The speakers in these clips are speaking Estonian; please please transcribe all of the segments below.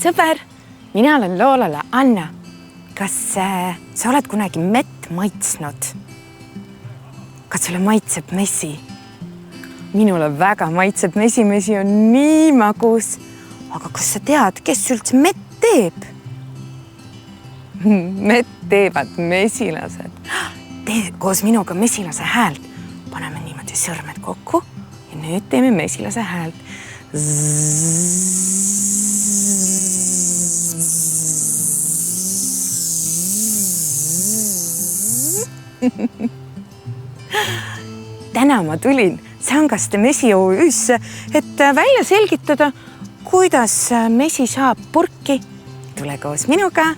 Sõber, mina olen Loolale Anna. Kas sa oled kunagi mett maitsnud? Kas sulle maitseb mesi? Minule väga maitseb mesi. Mesi on nii magus. Aga kas sa tead, kes üldse mett teeb? Mett teevad mesilased. Tee koos minuga mesilase häält. Paneme niimoodi sõrmed kokku ja nüüd teeme mesilase häält. Täna ma tulin Sangaste mesiOÜ-sse, et välja selgitada, kuidas mesi saab purki. Tule koos minuga.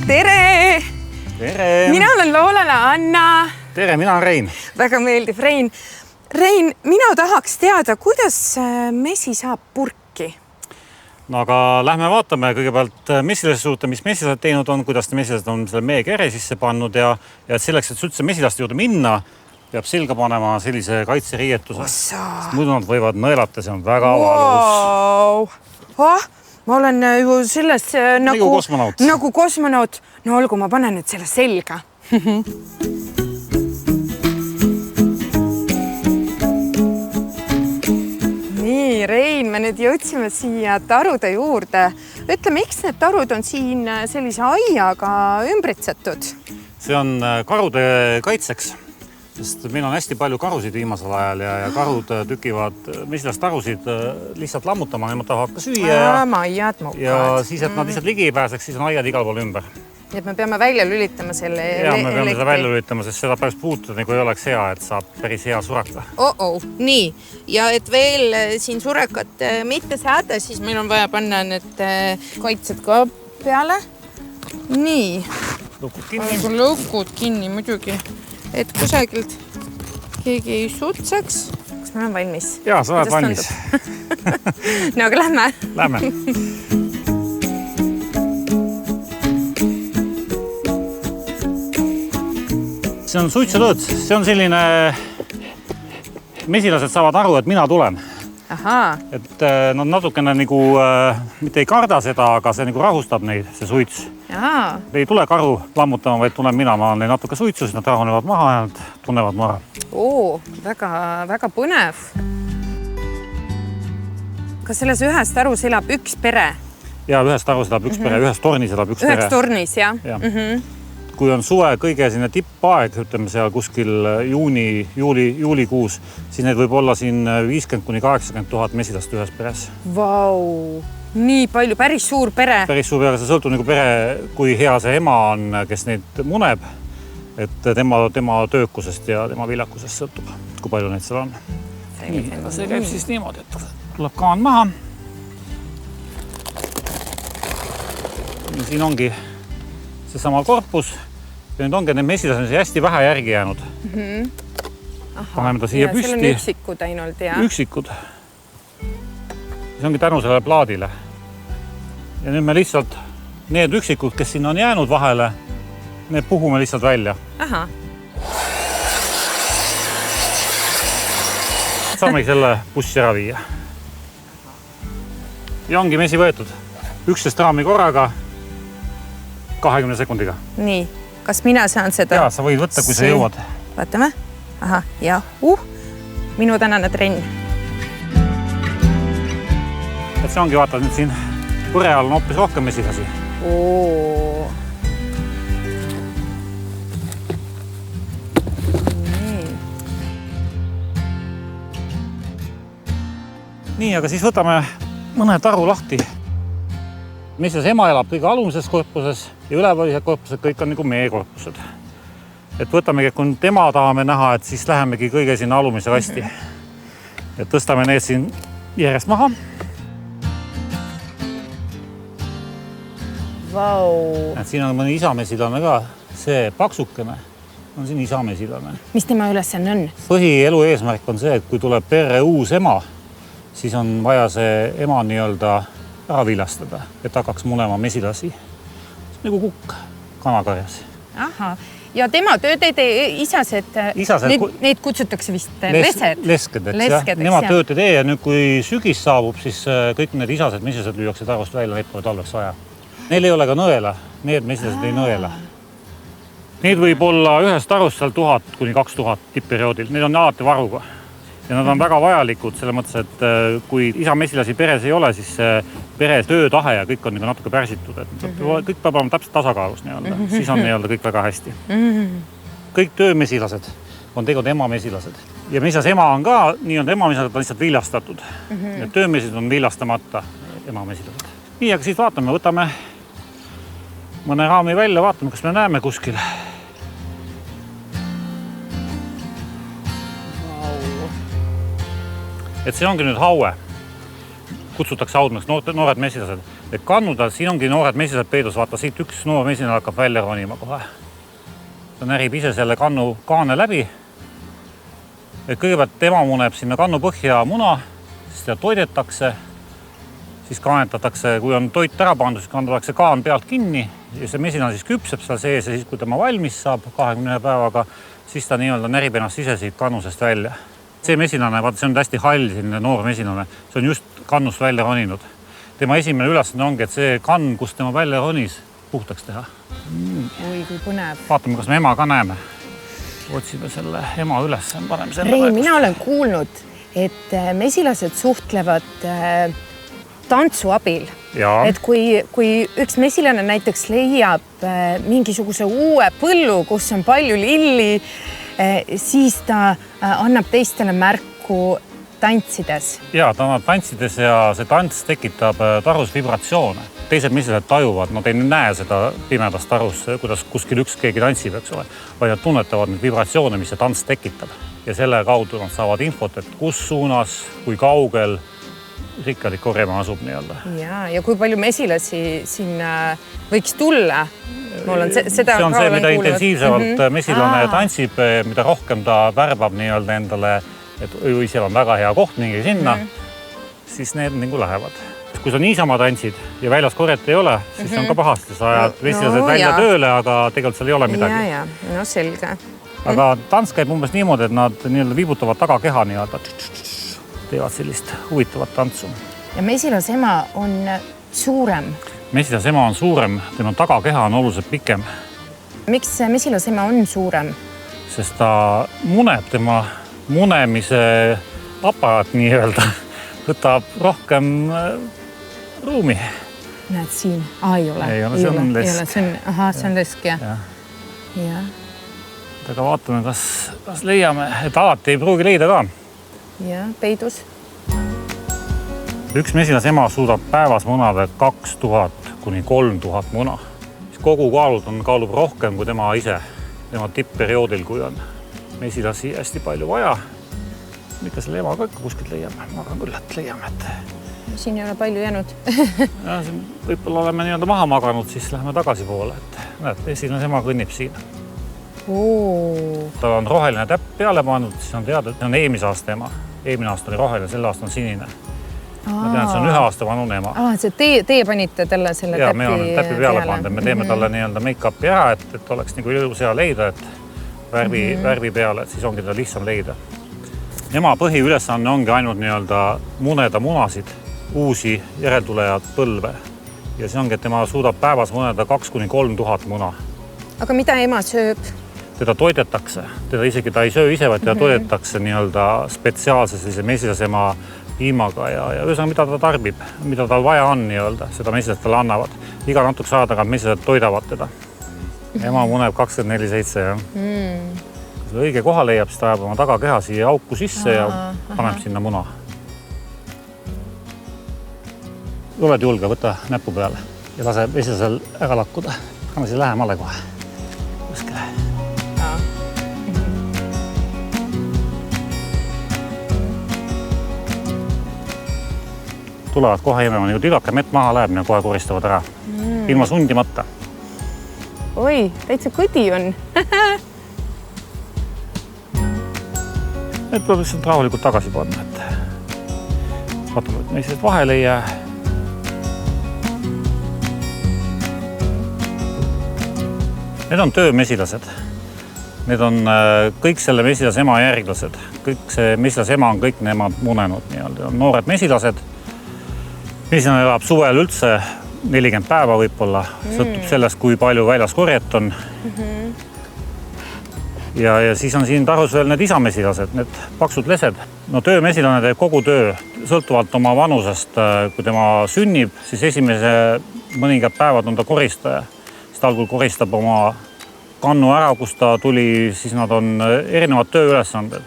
Tere! Tere! Mina olen Loolale Anna. Tere, mina olen Rein. Väga meeldib, Rein. Rein, mina tahaks teada, kuidas mesi saab purki. No aga lähme vaatame kõigepealt mesilase suhte, mis mesilased teinud on, kuidas mesilased on selle meekere sisse pannud ja et selleks, et üldse mesilaste juurde minna, peab selga panema sellise kaitseriietuse. Muidu nad võivad nõelata, see on väga valus. Ma olen ju selles nagu kosmonaut. No olgu, ma panen nüüd selle selga. Nii, Rein, me nüüd jõudsime siia tarude juurde. Ütle, miks need tarud on siin sellise aiaga ümbritsetud? See on karude kaitseks, sest meil on hästi palju karusid viimasel ajal ja karud tükivad mesilastarusid lihtsalt lammutama, nemad tahavad ka süüa ja siis, et nad lihtsalt ligi ei pääseks, siis on aiad igal pool ümber. Nii et me peame välja lülitama selle me peame seda välja lülitama, sest seda pärast puutuda, nagu ei oleks hea, et saab päris hea sureka. Nii, ja et veel siin surekat mitte saada, siis meil on vaja panna need kaitsed ka peale. Nii. Lukud kinni muidugi, et kusagilt keegi ei sutsaks. Kas me olen valmis? Jaa, sa oled valmis. No, aga lähme. Lähme. See on suitsulõõd, see on selline, mesilased saavad aru, et mina tulen. Et nad natukene nagu, mitte ei karda seda, aga see nagu rahustab neid, see suits. Ei tule karu lammutama, vaid tulen mina, ma olen neid natuke suitsu, siis nad rahunevad maha ja nad tunnevad mu ära. Väga põnev. Kas selles ühes tarus elab üks pere? Jaa, ühes tarus elab üks pere, ühes tornis elab üks pere. Ühes tornis, jah? Kui on suve kõige sinna tippaeg, ütleme seal kuskil juulikuus, siis need võib olla siin 50–80 000 mesilast ühes peres. Vau, nii palju, päris suur pere. Päris suur pere, see sõltub nagu pere, kui hea see ema on, kes neid muneb, et tema töökusest ja tema viljakusest sõltub, kui palju neid seal on. See käib siis niimoodi, et tuleb kaan maha. Ja siin ongi seesama korpus ja nüüd ongi need mesilased hästi vähe järgi jäänud. Paneme ta siia püsti. Seal on üksikud ainult, jah? Üksikud. See ongi tänu sellele plaadile. Ja nüüd me lihtsalt, need üksikud, kes sinna on jäänud vahele, need puhume lihtsalt välja. Saamegi selle bussi ära viia. Ja ongi mesi võetud 11 raami korraga 20 sekundiga. Nii, kas mina saan seda? Jaa, sa võid võtta, kui sa jõuad. Vaatame. Ja minu tänane trenn. Et see ongi, vaatad nüüd siin põre all on hoopis rohkem mesilasi. Nii, aga siis võtame mõne taru lahti. Mesilas ema elab kõige alumises korpuses ja ülevalised korpused kõik on nagu meie korpused. Et võtamegi, kui tema tahame näha, et siis lähemegi kõige sinna alumise kasti. Et tõstame need siin järjest maha. Et siin on mõni isamesilane ka, see paksukene on siin isamesilane. Mis tema ülesanne on? Põhielu eesmärk on see, et kui tuleb perre uus ema, siis on vaja see ema nii-öelda ära viljastada, et hakkaks munema mesilasi. Nagu kukk kanakarjas. Ja tema tööd ei tee isased, neid kutsutakse vist lesed. Lesked, nemad tööd ei tee ja nüüd kui sügis saabub, siis kõik need isased mesilased lüüakse tarust välja, neid pole talveks vaja. Neil ei ole ka nõela, need mesilased ei nõela. Neid võib olla ühes tarust seal 1000 kuni 2000 tippperioodil, need on alati varuga. Ja nad on väga vajalikud selle mõttes, et kui isa mesilasi peres ei ole, siis pere töötahe ja kõik on natuke pärsitud. Kõik peab olema täpselt tasakaalus, siis on kõik väga hästi. Kõik töömesilased on tegelikult emamesilased. Ja mesilas ema on ka emamesilased on lihtsalt viljastatud. Töömesilased on viljastamata emamesilased. Nii, aga siis vaatame, võtame mõne raami välja, vaatame, kas me näeme kuskil. Et see ongi nüüd haue. Kutsutakse haudmaks noored mesilased. Et kannudal, siin ongi noored mesilased peidus. Vaata, siit üks noor mesilane hakkab välja ronima kohe. Ta närib ise selle kannu kaane läbi. Et kõigepealt tema muneb sinna kannu põhja muna, siis ta toidetakse, siis kaanetatakse, kui on toit ära pandud, siis kandatakse kaan pealt kinni ja see mesilane siis küpseb seal sees ja siis, kui tema valmis saab 21 päevaga, siis ta närib ennast ise siit kannusest välja. See mesilane, vaata, see on hästi hall, selline noor mesilane, see on just kannust välja roninud. Tema esimene ülesanne ongi, et see kann, kus tema välja ronis, puhtaks teha. Oi, kui põnev. Vaatame, kas me ema ka näeme. Otsime selle ema üles. Rei, mina olen kuulnud, et mesilased suhtlevad tantsu abil. Ja. Et kui üks mesilane näiteks leiab mingisuguse uue põllu, kus on palju lilli, siis ta annab teistele märku tantsides. Ja, ta annab tantsides ja see tants tekitab tarus vibratsioone. Teised mesilased tajuvad, nad ei näe seda pimedas tarus, kuidas kuskil keegi tantsib, eks ole, vaid nad tunnetavad neid vibratsioone, mis see tants tekitab. Ja selle kaudu nad saavad infot, et kus suunas, kui kaugel rikkalik korjama asub nii-öelda. Ja kui palju mesilasi sinna võiks tulla? See on see, mida intensiivsevalt mesilane tantsib, mida rohkem ta värbab nii-öelda endale, et seal on väga hea koht mingi sinna, siis need nagu lähevad. Kui sa niisama tantsid ja väljas korjet ei ole, siis on ka pahasti. Sa ajad mesilased välja tööle, aga tegelikult seal ei ole midagi. Ja, no selge. Aga tants käib umbes niimoodi, et nad nii-öelda viibutavad tagakeha nii-öelda. Teevad sellist huvitavat tantsu. Ja mesilas ema on suurem? Mesilas ema on suurem, tema tagakeha on oluliselt pikem. Miks mesilas ema on suurem? Sest ta muneb, tema munemise aparaat nii-öelda võtab rohkem ruumi. Näed siin? Ei ole. Ei ole, see on lesk. See on lesk, jah. Ja. Aga vaatame, kas leiame, et alati ei pruugi leida ka. Ja, peidus. Üks mesilas ema suudab päevas munada 2000 kuni 3000 muna. Kogu kaalub rohkem kui tema ise, tema tippperioodil, kui on mesilasi hästi palju vaja. Mikka selle ema ka ikka kuskilt leiame? Ma arvan küll, et leiame. Siin ei ole palju jäänud. Ja, võib-olla oleme nii-öelda maha maganud, siis läheme tagasi poole. Näed, mesilas ema kõnnib siin. Ta on roheline täpp peale pandud, siis on teada, et see on eelmise aasta ema. Eelmine aasta oli roheline, selle aasta on sinine. Ma tean, et see on 1 aasta vanune ema. Teie panite talle selle täpi peale? Ja, me oleme täpi peale pandud. Me teeme talle nii-öelda make-upi ära, et oleks nagu ilus hea leida, et värvi peale, et siis ongi ta lihtsam leida. Ema põhiülesanne ongi ainult nii-öelda muneda munasid, uusi järeltulejad põlve. Ja see ongi, et tema suudab päevas muneda 2 kuni 3000 muna. Aga mida ema sööb? Teda toidetakse. Teda isegi ta ei söö ise, vaid teda toidetakse nii-öelda spetsiaalse sellise mesilasema piimaga ja ühesõnaga, mida ta tarbib, mida tal vaja on nii-öelda, seda mesilased talle annavad. Iga natukese aja tagant mesilased toidavad teda. Ema muneb 24/7, jah. Kui õige koha leiab, siis ta ajab oma tagakeha siia auku sisse ja paneb sinna muna. Oled julge, võta näpu peale ja lase mesilasel ära lakkuda. Anna siis lähemale kohe. Kuskile. Tulevad kohe imema, nagu tüdake mett maha läheb ja kohe koristavad ära. Ilma sundimata. Oi, täitsa kõdi on. Need tuleb lihtsalt rahulikult tagasi panna. Vaatame, et meised vahele ei jää. Need on töömesilased. Need on kõik selle mesilasema järglased. Kõik see mesilasema on kõik nemad munenud nii-öelda. On noored mesilased. Mesilane elab suvel üldse 40 päeva võib-olla. Sõltub sellest, kui palju väljas korjet on. Ja siis on siin tarus veel need isamesilased, need paksud lesed. No töömesilane teeb kogu töö sõltuvalt oma vanusest. Kui tema sünnib, siis esimese mõningad päevad on ta koristaja. Siis ta algul koristab oma kannu ära, kus ta tuli, siis nad on erinevad tööülesanded.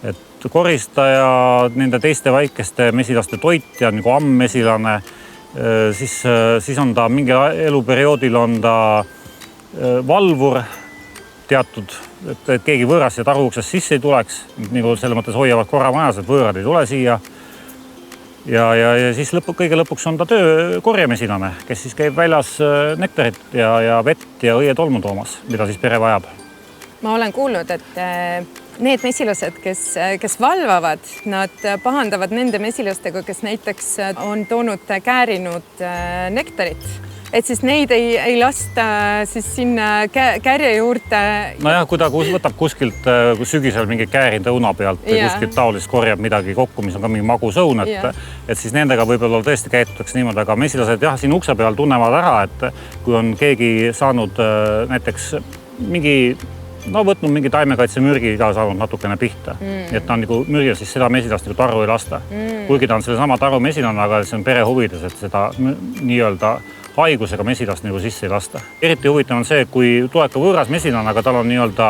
Et koristaja, nende teiste väikeste mesilaste toitja, nagu ammmesilane, siis on ta mingil eluperioodil on ta valvur teatud, et keegi võõras ja taru uksest sisse ei tuleks. Nagu selle mõttes hoiavad korra majas, et võõrad ei tule siia. Ja siis kõige lõpuks on ta korjemesilane, kes siis käib väljas nektarit ja vett ja õietolmu toomas, mida siis pere vajab. Ma olen kuulnud, et need mesilased, kes valvavad, nad pahandavad nende mesilastega, kes näiteks on toonud käärinud nektarit. Et siis neid ei lasta siis sinna kärje juurde. Nojah, kui ta võtab kuskilt sügisel mingi käärind õuna pealt või kuskilt taolist korjab midagi kokku, mis on ka mingi magusõun, et siis nendega võib-olla tõesti käitutakse niimoodi, aga mesilased siin ukse peal tunnevad ära, et kui on keegi saanud näiteks võtnud mingi taimekaitsemürgi ka saanud natukene pihta. Et ta on nagu mürgil, siis seda mesilast nagu taru ei lasta. Kuigi ta on selle sama taru mesilane, aga see on pere huvides, et seda nii-öelda haigusega mesilast nagu sisse ei lasta. Eriti huvitav on see, kui tuleb ka võõras mesilane, aga tal on nii-öelda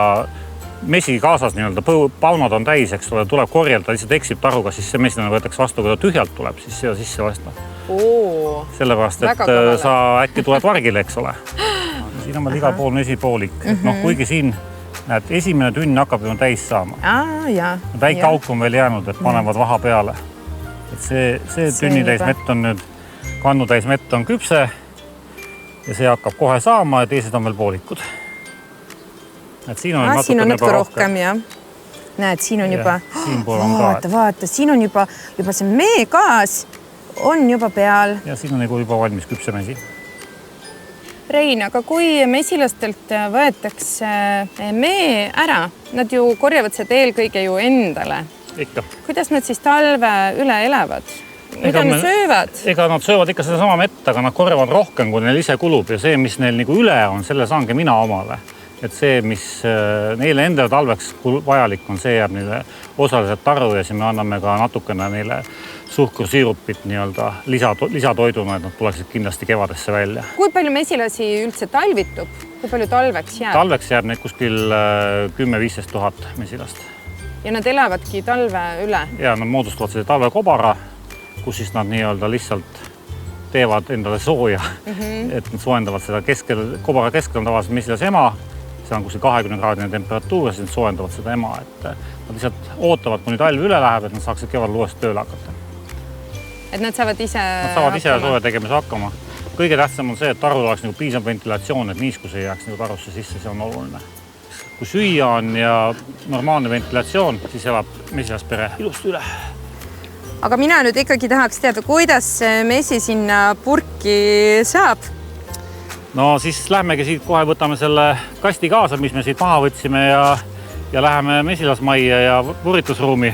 mesi kaasas, nii-öelda paunad on täis, eks ole, tuleb korjelda, lihtsalt eksib taruga, siis see mesilane võetakse vastu, kui ta tühjalt tuleb, siis seda sisse lasta. Sellepärast, et sa äkki tuled vargile, eks ole. Siin on meil igal pool mesipoolik. Kuigi siin näed, esimene tünn hakkab ju täis saama. Väike auk on veel jäänud, et panevad vaha peale. Et see tünnitäis mett on nüüd, kannutäis mett on küpse. Ja see hakkab kohe saama ja teised on veel poolikud. Et siin on natuke rohkem, jah. Näed, siin on juba... Vaata, siin on juba see meegaas on juba peal. Ja siin on juba valmis küpse mesi. Rein, aga kui mesilastelt võetakse mee ära, nad ju korjavad seda eelkõige ju endale. Ikka. Kuidas nad siis talve üle elavad? Mida nad söövad? Ega nad söövad ikka seda sama mett, aga nad korjavad rohkem, kui neil ise kulub ja see, mis neil nagu üle on, selle saangi mina omale. Et see, mis neile endale talveks vajalik on, see jääb neile osaliselt taru ja siis me anname ka natukene neile suhkursiirupit nii-öelda lisatoiduna, et nad tuleksid kindlasti kevadesse välja. Kui palju mesilasi üldse talvitub? Kui palju talveks jääb? Talveks jääb neid kuskil 10-15 000 mesilast. Ja nad elavadki talve üle? Ja nad moodustavad selle talvekobara, kus siis nad nii-öelda lihtsalt teevad endale sooja, et nad soojendavad seda kobara keskel on tavaliselt mesilas ema, see on kuskil 20-kraadine temperatuur ja siis nad soojendavad seda ema, et nad lihtsalt ootavad, kuni talv üle läheb, et nad saaksid kevadel uuesti tööle hakata. Et nad saavad ise sooja tegemise hakkama. Kõige tähtsam on see, et tarul oleks nagu piisav ventilatsioon, et niiskus ei jääks nagu tarusse sisse, see on oluline. Kui süüa on ja normaalne ventilatsioon, siis elab mesilaspere ilusti üle. Aga mina nüüd ikkagi tahaks teada, kuidas mesi sinna purki saab? No siis lähmegi siit kohe, võtame selle kasti kaasa, mis me siit maha võtsime ja läheme mesilasmajja ja vuritusruumi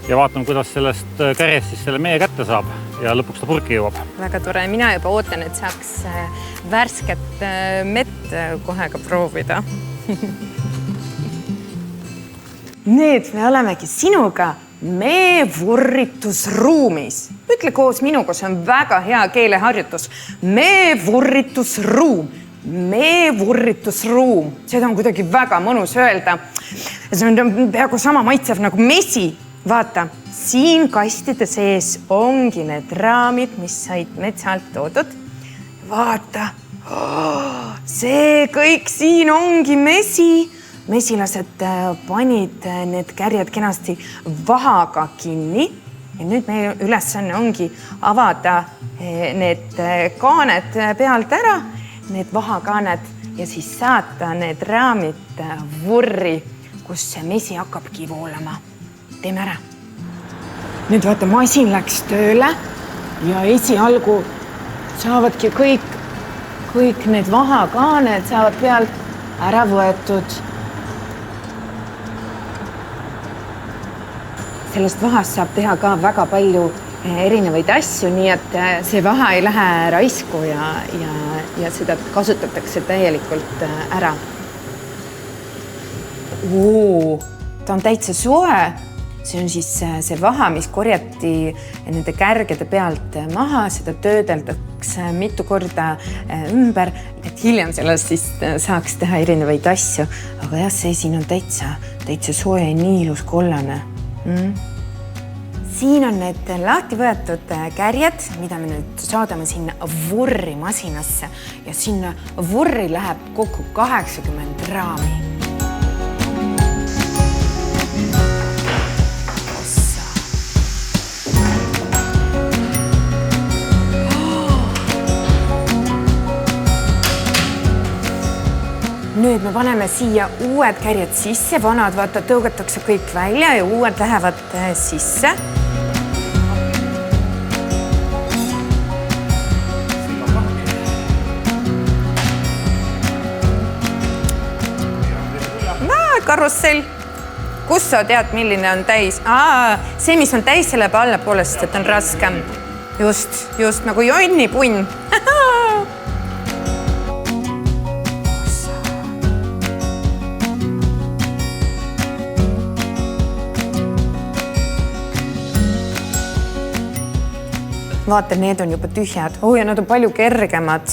ja vaatame, kuidas sellest kärjest siis selle mee kätte saab ja lõpuks ta purki jõuab. Väga tore, mina juba ootan, et saaks värsket mett kohe ka proovida. Nüüd me olemegi sinuga meevurritusruumis. Ütle koos minuga, see on väga hea keeleharjutus. Meevurritusruum. Meevurritusruum. Seda on kuidagi väga mõnus öelda. See on peaaegu sama maitsev nagu mesi. Vaata, siin kastide sees ongi need raamid, mis said metsalt toodud. Vaata, see kõik siin ongi mesi. Mesilased panid need kärjed kenasti vahaga kinni ja nüüd meie ülesanne ongi avada need kaaned pealt ära, need vahakaaned ja siis saata need raamid vurri, kus see mesi hakkabki voolama. Teeme ära. Nüüd vaata, masin läks tööle ja esialgu saavadki kõik need vahakaaned saavad pealt ära võetud. sellest vahast saab teha ka väga palju erinevaid asju, nii et see vaha ei lähe raisku ja seda kasutatakse täielikult ära. Ta on täitsa soe. See on siis see vaha, mis korjati nende kärgede pealt maha, seda töödeldakse mitu korda ümber, et hiljem sellest siis saaks teha erinevaid asju. Aga jah, see siin on täitsa soe ja nii ilus kollane. Siin on need lahti võetud kärjed, mida me nüüd saadame sinna vurri masinasse ja sinna vurri läheb kokku 80 raami. Nüüd me paneme siia uued kärjed sisse, vanad vaata tõugatakse kõik välja ja uued lähevad sisse. Karussell. Kus sa tead, milline on täis? See, mis on täis, see läheb allapoole, sest et on raskem. Just nagu jonnipunn. Vaata, need on juba tühjad. Ja nad on palju kergemad.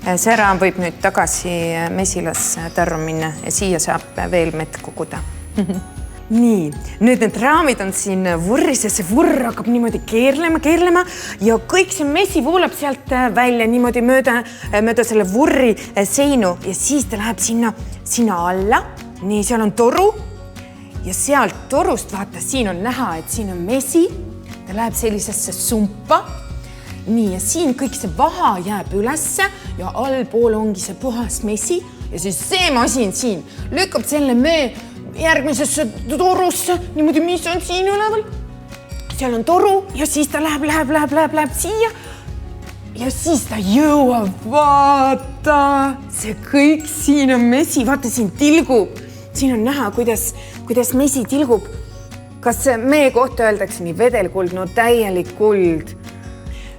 See raam võib nüüd tagasi mesilastarru minna ja siia saab veel mett koguda. Nii, nüüd need raamid on siin vurris ja see vurr hakkab niimoodi keerlema ja kõik see mesi voolab sealt välja niimoodi mööda selle vurri seinu ja siis ta läheb sinna alla. Nii, seal on toru ja sealt torust, vaata, siin on näha, et siin on mesi. Ta läheb sellisesse sumpa. Nii, ja siin kõik see vaha jääb ülesse ja allpool ongi see puhas mesi ja siis see masin siin lükkab selle mee järgmisesse torusse, niimoodi, mis on siin üleval. Seal on toru ja siis ta läheb siia ja siis ta jõuab, vaata, see kõik siin on mesi, vaata, siin tilgub. Siin on näha, kuidas mesi tilgub. Kas mee kohta öeldakse nii vedelkuld, no täielik kuld.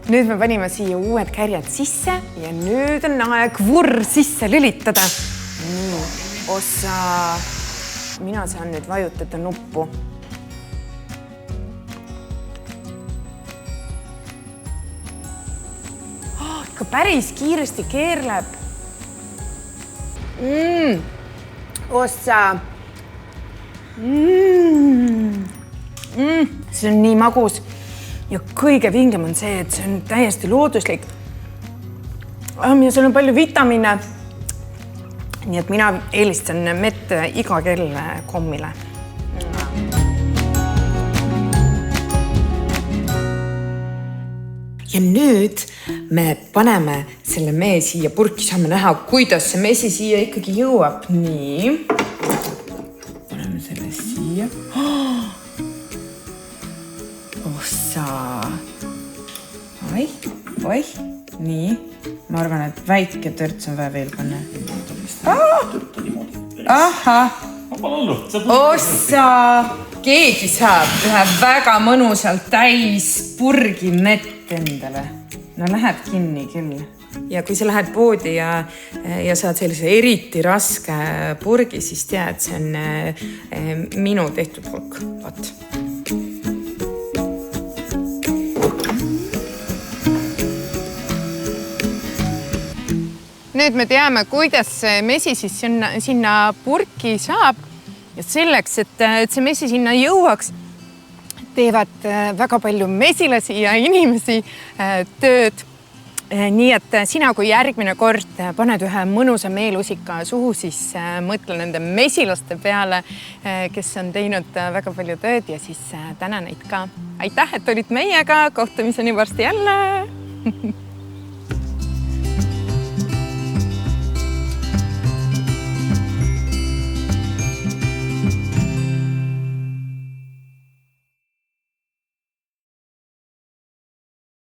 Nüüd me panime siia uued kärjed sisse ja nüüd on aeg vurr sisse lülitada. Nii, osa. Mina saan nüüd vajutada nuppu. Ikka päris kiiresti keerleb. Osa. See on nii magus ja kõige vingem on see, et see on täiesti looduslik. Ja seal on palju vitamiine. Nii et mina eelistan mett iga kell kommile. Ja nüüd me paneme selle mee siia purki, saame näha, kuidas see mesi siia ikkagi jõuab. Nii. Paneme selle siia. Oi, nii. Ma arvan, et väike törts on vaja veel panna. Ossa, keegi saab ühe väga mõnusalt täis purgi mett endale. No läheb kinni küll. Ja kui sa lähed poodi ja saad sellise eriti raske purgi, siis tead, see on minu tehtud purk. Vaat. Nüüd me teame, kuidas mesi siis sinna purki saab ja selleks, et see mesi sinna jõuaks, teevad väga palju mesilasi ja inimesi tööd. Nii et sina, kui järgmine kord paned ühe mõnusa meelusika suhu, siis mõtle nende mesilaste peale, kes on teinud väga palju tööd ja siis täna neid ka. Aitäh, et olid meiega, kohtumiseni varsti jälle!